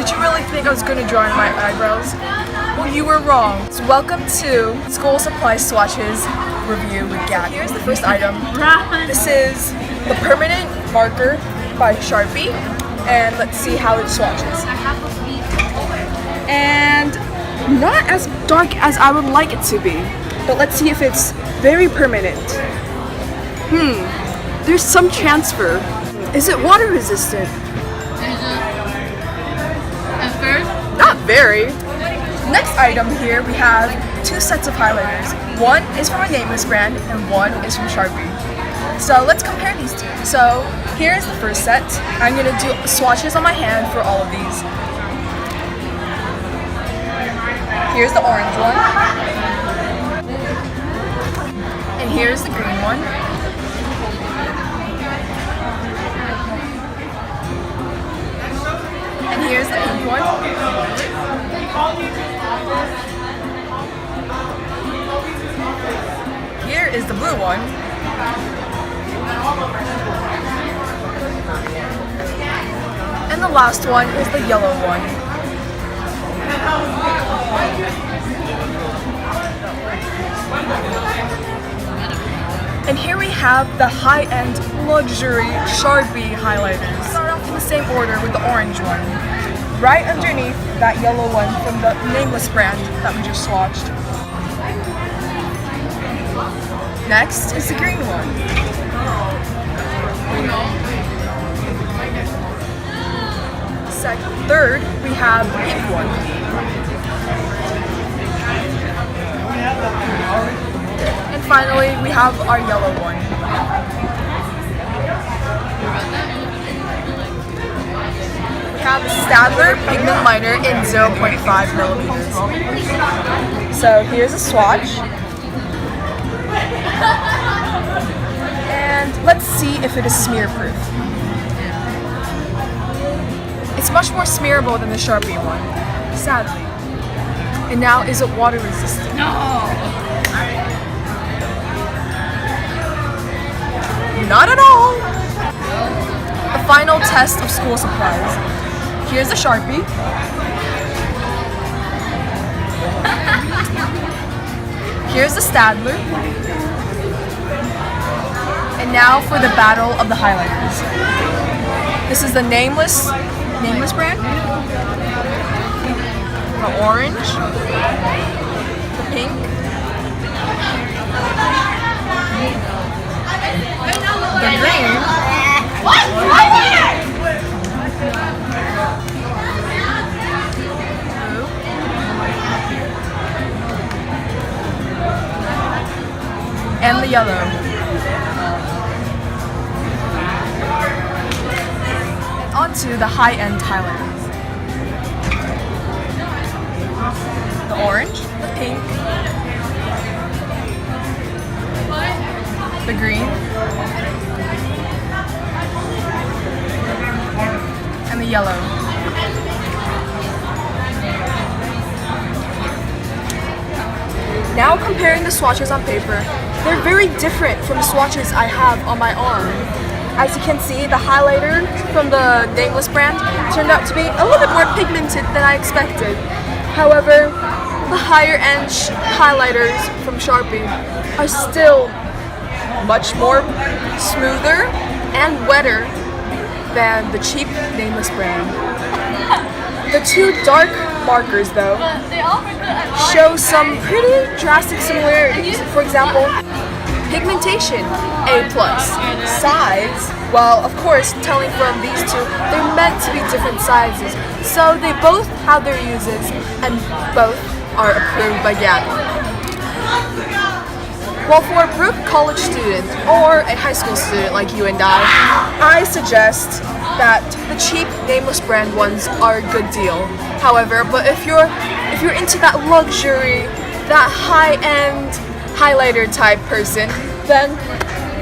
Did you really think I was going to draw in my eyebrows? Well, you were wrong. So welcome to School Supply Swatches review with Gabby. Here's the first item. This is the permanent marker by Sharpie, and let's see how it swatches. And not as dark as I would like it to be, but let's see if it's very permanent. There's some transfer. Is it water resistant? At first? Not very. Next item here, we have two sets of highlighters. One is from a nameless brand and one is from Sharpie. So let's compare these two. So here's the first set. I'm going to do swatches on my hand for all of these. Here's the orange one. And here's the green one. And here's the pink one. Here is the blue one. And the last one is the yellow one. And here we have the high-end luxury Sharpie highlighters. Start off in the same order with the orange one. Right underneath that yellow one from the nameless brand that we just swatched. Next is the green one. Third, we have the pink one. And finally, we have our yellow one. We have a Stadler pigment liner in 0.5 millimeters. So here's a swatch. And let's see if it is smear proof. It's much more smearable than the Sharpie one, sadly. And now, is it water resistant? No! Not at all! The final test of school supplies. Here's the Sharpie. Here's the Stadler. And now for the battle of the highlighters. This is the nameless brand. The orange. The pink. The green. And the yellow. Onto the high-end highlighters. The orange, the pink, the green, and the yellow. Now comparing the swatches on paper, they're very different from the swatches I have on my arm. As you can see, the highlighter from the nameless brand turned out to be a little bit more pigmented than I expected. However, the higher end highlighters from Sharpie are still much more smoother and wetter than the cheap nameless brand. The two dark markers, though, show some pretty drastic similarities. For example, pigmentation, A+. Size, well, of course, telling from these two, they're meant to be different sizes. So they both have their uses, and both are approved by Gabby. Well, for a broke college student or a high school student like you and I suggest that the cheap nameless brand ones are a good deal. However, but if you're into that luxury, that high-end highlighter type person, then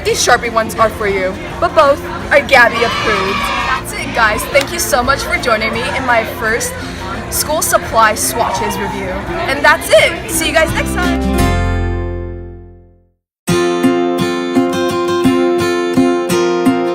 these Sharpie ones are for you. But both are Gabby approved. That's it, guys. Thank you so much for joining me in my first school supply swatches review. And that's it. See you guys next time.